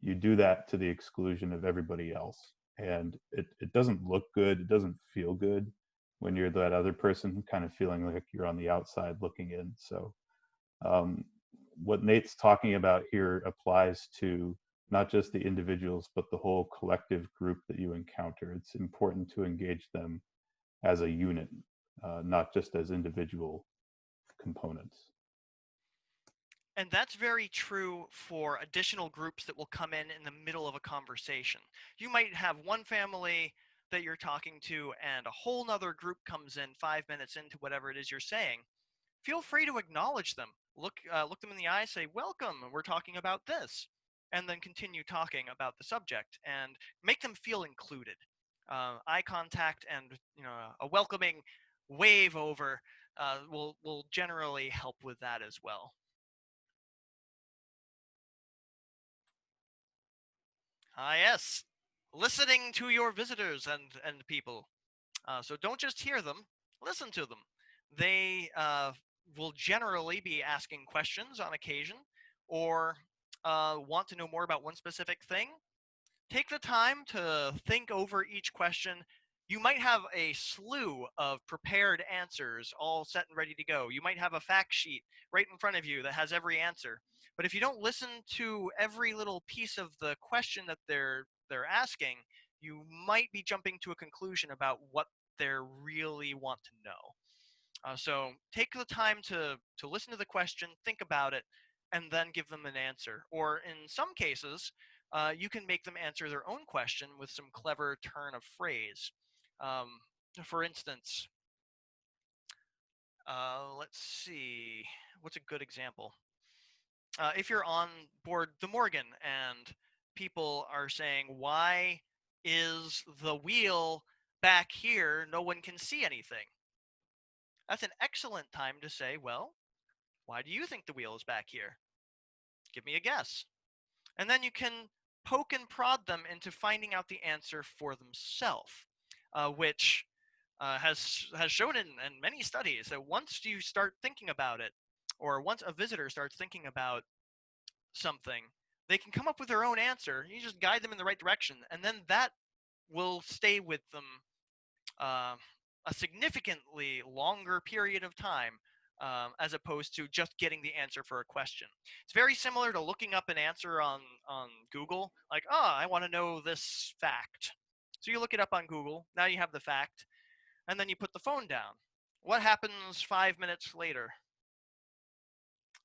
you do that to the exclusion of everybody else. and it doesn't look good, it doesn't feel good when you're that other person kind of feeling like you're on the outside looking in. So what Nate's talking about here applies to not just the individuals, but the whole collective group that you encounter. It's important to engage them as a unit, not just as individual components. And that's very true for additional groups that will come in the middle of a conversation. You might have one family that you're talking to and a whole nother group comes in 5 minutes into whatever it is you're saying. Feel free to acknowledge them. Look them in the eye, say, welcome, we're talking about this. And then continue talking about the subject and make them feel included. Eye contact and a welcoming wave over will generally help with that as well. Yes, listening to your visitors and people. So don't just hear them, listen to them. They will generally be asking questions on occasion or want to know more about one specific thing. Take the time to think over each question. You might have a slew of prepared answers all set and ready to go. You might have a fact sheet right in front of you that has every answer. But if you don't listen to every little piece of the question that they're asking, you might be jumping to a conclusion about what they really want to know. So take the time to listen to the question, think about it, and then give them an answer. Or in some cases, you can make them answer their own question with some clever turn of phrase. For instance, let's see, what's a good example? If you're on board the Morgan and people are saying, why is the wheel back here? No one can see anything. That's an excellent time to say, well, why do you think the wheel is back here? Give me a guess. And then you can poke and prod them into finding out the answer for themselves, which has shown in many studies that once you start thinking about it, or once a visitor starts thinking about something, they can come up with their own answer. You just guide them in the right direction, and then that will stay with them a significantly longer period of time, as opposed to just getting the answer for a question. It's very similar to looking up an answer on Google, like, I want to know this fact. So you look it up on Google, now you have the fact, and then you put the phone down. What happens 5 minutes later?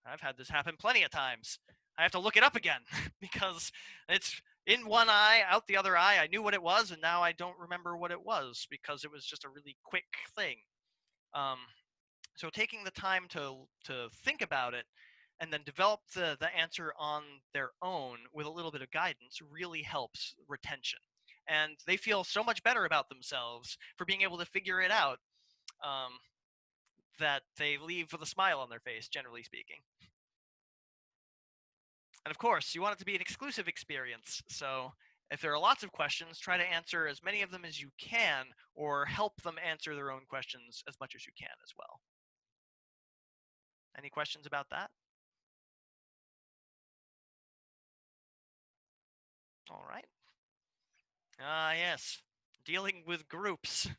I've had this happen plenty of times. I have to look it up again because it's in one eye, out the other eye. I knew what it was, and now I don't remember what it was because it was just a really quick thing. So taking the time to think about it and then develop the answer on their own with a little bit of guidance really helps retention. And they feel so much better about themselves for being able to figure it out, that they leave with a smile on their face, generally speaking. And of course, you want it to be an exclusive experience. So if there are lots of questions, try to answer as many of them as you can, or help them answer their own questions as much as you can as well. Any questions about that? All right. Yes, dealing with groups.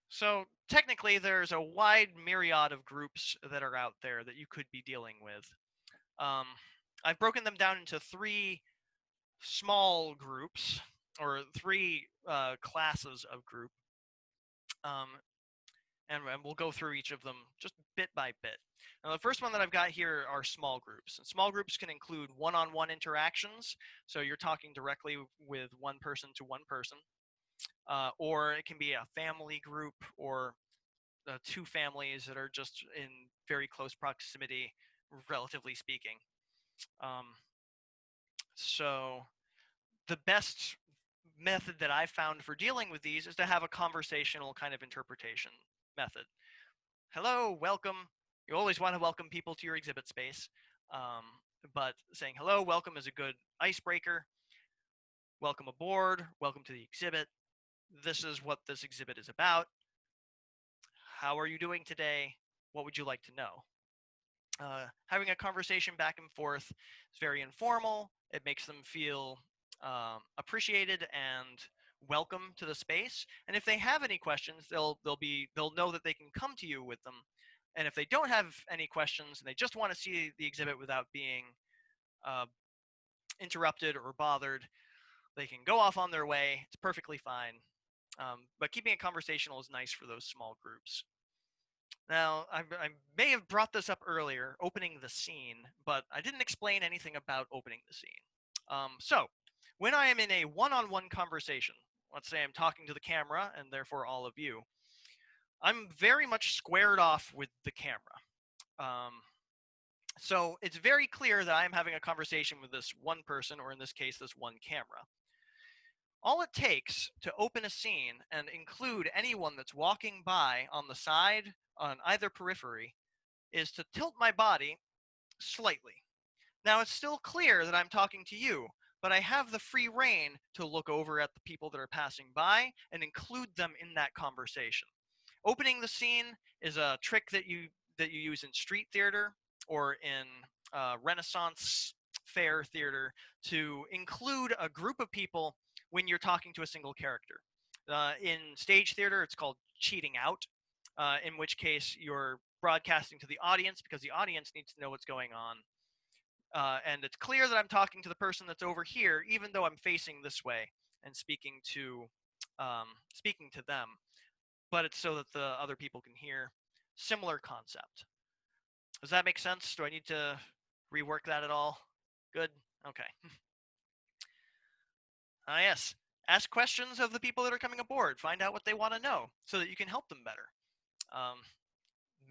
So technically, there's a wide myriad of groups that are out there that you could be dealing with. I've broken them down into 3 small groups, or 3 classes of group. And we'll go through each of them just bit by bit. Now, the first one that I've got here are small groups. And small groups can include one-on-one interactions, so you're talking directly with one person to one person. Or it can be a family group, or 2 families that are just in very close proximity, relatively speaking. So the best method that I've found for dealing with these is to have a conversational kind of interpretation method. Hello, welcome. You always want to welcome people to your exhibit space, but saying hello, welcome is a good icebreaker. Welcome aboard, welcome to the exhibit. This is what this exhibit is about. How are you doing today? What would you like to know? Having a conversation back and forth is very informal. It makes them feel appreciated and welcome to the space. And if they have any questions, they'll know that they can come to you with them. And if they don't have any questions and they just want to see the exhibit without being interrupted or bothered, they can go off on their way. It's perfectly fine. But keeping it conversational is nice for those small groups. Now, I may have brought this up earlier, opening the scene, but I didn't explain anything about opening the scene. So, when I am in a one-on-one conversation, let's say I'm talking to the camera and therefore all of you, I'm very much squared off with the camera. So it's very clear that I'm having a conversation with this one person, or in this case, this one camera. All it takes to open a scene and include anyone that's walking by on the side, on either periphery, is to tilt my body slightly. Now, it's still clear that I'm talking to you, but I have the free rein to look over at the people that are passing by and include them in that conversation. Opening the scene is a trick that you use in street theater or in Renaissance fair theater to include a group of people when you're talking to a single character. In stage theater, it's called cheating out, in which case you're broadcasting to the audience because the audience needs to know what's going on. And it's clear that I'm talking to the person that's over here, even though I'm facing this way and speaking to them. But it's so that the other people can hear. Similar concept. Does that make sense? Do I need to rework that at all? Good? Okay. Yes. Ask questions of the people that are coming aboard. Find out what they want to know so that you can help them better.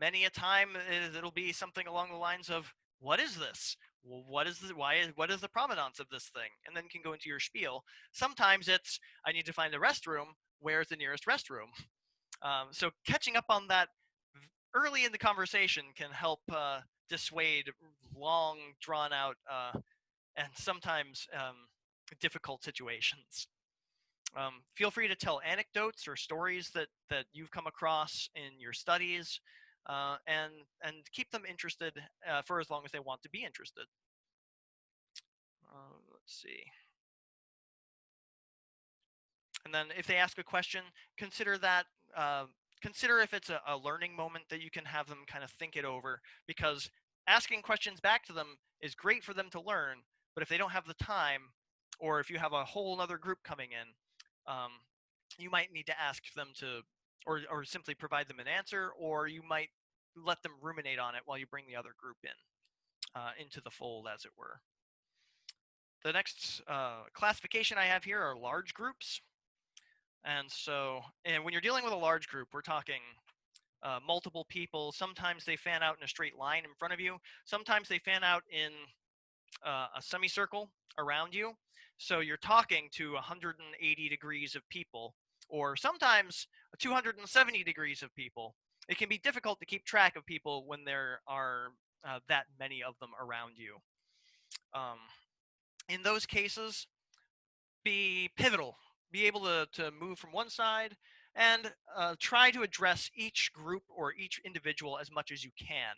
Many a time it'll be something along the lines of, what is this? What is the provenance of this thing? And then you can go into your spiel. Sometimes it's, I need to find the restroom. Where's the nearest restroom? So catching up on that early in the conversation can help dissuade long, drawn-out, and sometimes difficult situations. Feel free to tell anecdotes or stories that you've come across in your studies, and keep them interested for as long as they want to be interested. Let's see. And then if they ask a question, consider that. Consider if it's a learning moment that you can have them kind of think it over, because asking questions back to them is great for them to learn, but if they don't have the time, or if you have a whole other group coming in, you might need to ask them to, or simply provide them an answer, or you might let them ruminate on it while you bring the other group in, into the fold, as it were. The next classification I have here are large groups. And so, when you're dealing with a large group, we're talking multiple people. Sometimes they fan out in a straight line in front of you. Sometimes they fan out in a semicircle around you. So you're talking to 180 degrees of people, or sometimes 270 degrees of people. It can be difficult to keep track of people when there are that many of them around you. In those cases, be pivotal. Be able to move from one side and try to address each group or each individual as much as you can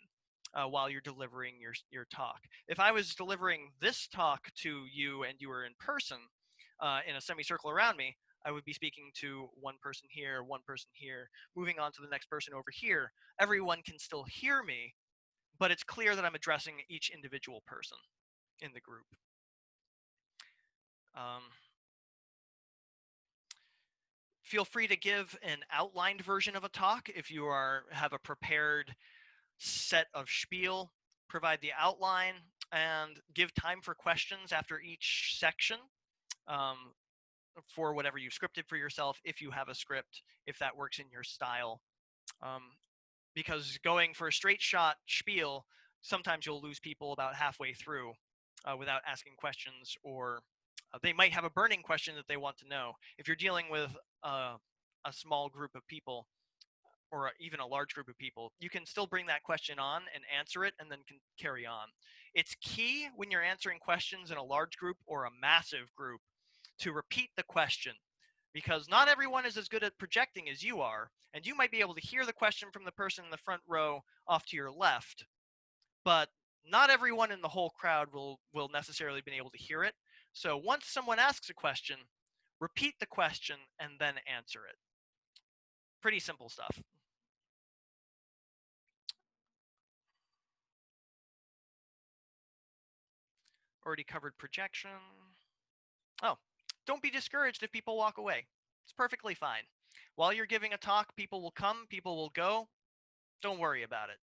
while you're delivering your talk. If I was delivering this talk to you and you were in person in a semicircle around me, I would be speaking to one person here, moving on to the next person over here. Everyone can still hear me, but it's clear that I'm addressing each individual person in the group. Feel free to give an outlined version of a talk if you have a prepared set of spiel. Provide the outline and give time for questions after each section for whatever you've scripted for yourself, if you have a script, if that works in your style. Because going for a straight shot spiel, sometimes you'll lose people about halfway through without asking questions, or they might have a burning question that they want to know. If you're dealing with a small group of people, or even a large group of people, you can still bring that question on and answer it and then can carry on. It's key when you're answering questions in a large group or a massive group to repeat the question, because not everyone is as good at projecting as you are, and you might be able to hear the question from the person in the front row off to your left, but not everyone in the whole crowd will necessarily be able to hear it. So once someone asks a question, repeat the question, and then answer it. Pretty simple stuff. Already covered projection. Oh, don't be discouraged if people walk away. It's perfectly fine. While you're giving a talk, people will come, people will go. Don't worry about it.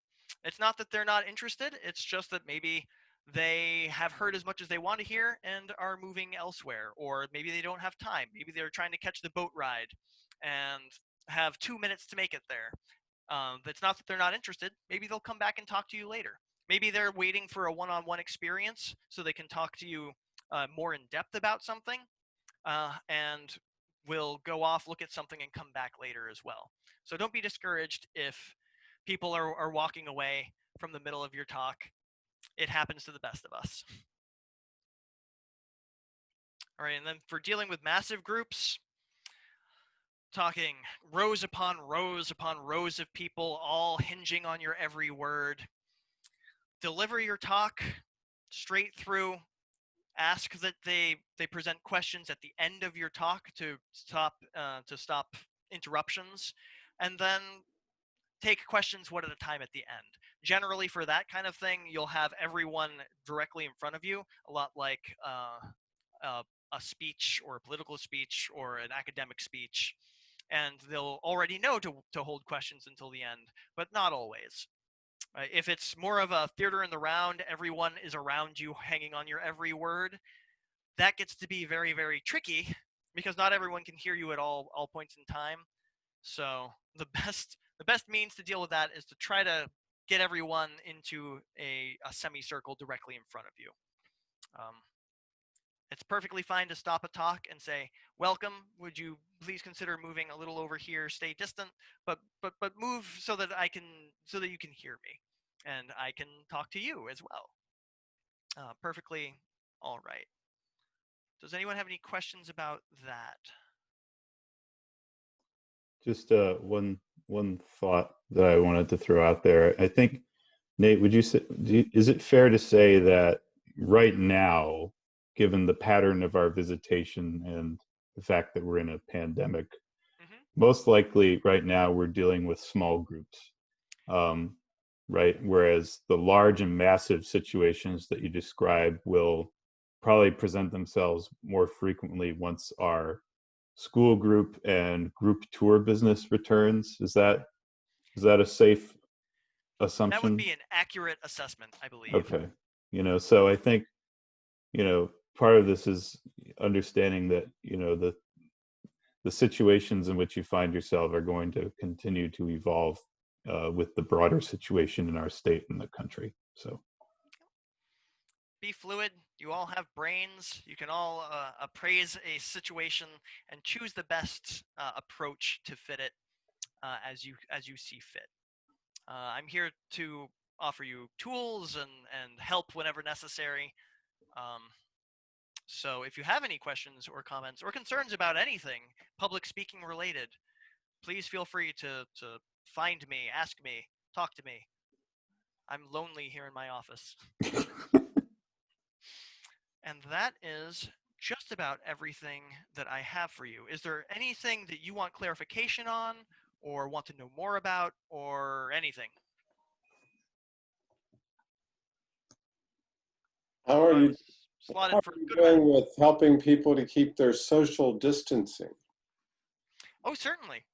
It's not that they're not interested, it's just that maybe they have heard as much as they want to hear and are moving elsewhere, or maybe they don't have time. Maybe they're trying to catch the boat ride and have 2 minutes to make it there. It's not that they're not interested. Maybe they'll come back and talk to you later. Maybe they're waiting for a one-on-one experience so they can talk to you more in depth about something, and will go off, look at something, and come back later as well. So don't be discouraged if people are walking away from the middle of your talk. It happens to the best of us. All right, and then for dealing with massive groups, talking rows upon rows of people, all hinging on your every word. Deliver your talk straight through. Ask that they present questions at the end of your talk to stop interruptions, and then take questions one at a time at the end. Generally, for that kind of thing, you'll have everyone directly in front of you, a lot like a speech or a political speech or an academic speech, and they'll already know to hold questions until the end, but not always. If it's more of a theater in the round, everyone is around you hanging on your every word, that gets to be very, very tricky because not everyone can hear you at all points in time. So the best means to deal with that is to try to get everyone into a semicircle directly in front of you. It's perfectly fine to stop a talk and say, "Welcome. Would you please consider moving a little over here? Stay distant, but move so that you can hear me, and I can talk to you as well." Perfectly all right. Does anyone have any questions about that? Just one thought that I wanted to throw out there. I think, Nate, would you say, is it fair to say that right now, given the pattern of our visitation and the fact that we're in a pandemic, most likely right now we're dealing with small groups, right? Whereas the large and massive situations that you describe will probably present themselves more frequently once our school group and group tour business returns. Is that a safe assumption? That would be an accurate assessment, I believe. Okay. So I think, part of this is understanding that, the situations in which you find yourself are going to continue to evolve with the broader situation in our state and the country. So be fluid. You all have brains. You can all appraise a situation and choose the best approach to fit it as you see fit. I'm here to offer you tools and help whenever necessary. So if you have any questions or comments or concerns about anything public speaking related, please feel free to find me, ask me, talk to me. I'm lonely here in my office. And that is just about everything that I have for you. Is there anything that you want clarification on or want to know more about or anything? How are you Slotted for good doing with helping people to keep their social distancing? Oh, certainly.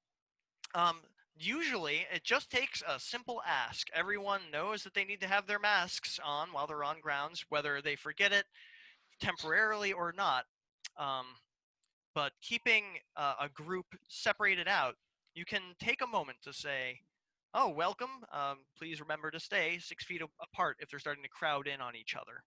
Usually, it just takes a simple ask. Everyone knows that they need to have their masks on while they're on grounds, whether they forget it temporarily or not. But keeping a group separated out, you can take a moment to say, "Oh, welcome. Please remember to stay 6 feet apart if they're starting to crowd in on each other."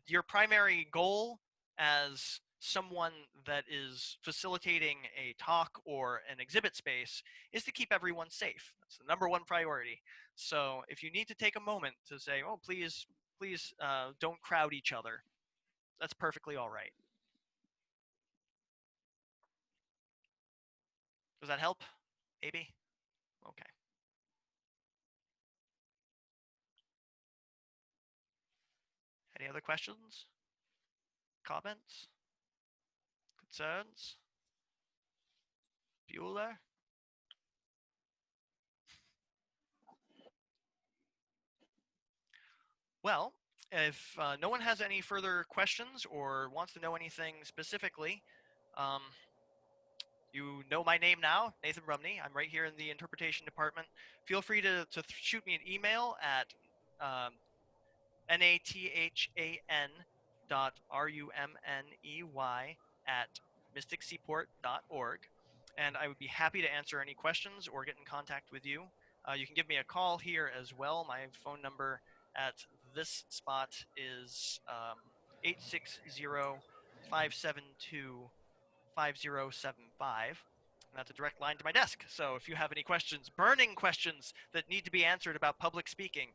Your primary goal as someone that is facilitating a talk or an exhibit space is to keep everyone safe. That's the #1 priority. So if you need to take a moment to say, "Oh, please don't crowd each other," that's perfectly all right. Does that help? Maybe? Okay. Any other questions? Comments? concerns? Bueller? Well, if no one has any further questions or wants to know anything specifically, you know my name now, Nathan Rumney. I'm right here in the interpretation department. Feel free to shoot me an email at nathan.rumney@mysticseaport.org, and I would be happy to answer any questions or get in contact with you. You can give me a call here as well. My phone number at this spot is 860-572-5075. And that's a direct line to my desk. So if you have any questions, burning questions that need to be answered about public speaking,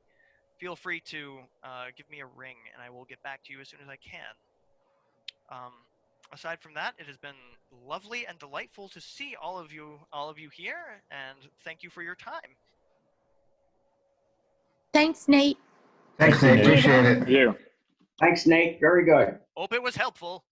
feel free to give me a ring, and I will get back to you as soon as I can. Aside from that, it has been lovely and delightful to see all of you here, and thank you for your time. Thanks, Nate. Thanks, Thank Nate. you, Nate. Appreciate it. Thank you. Thanks, Nate. Very good. Hope it was helpful.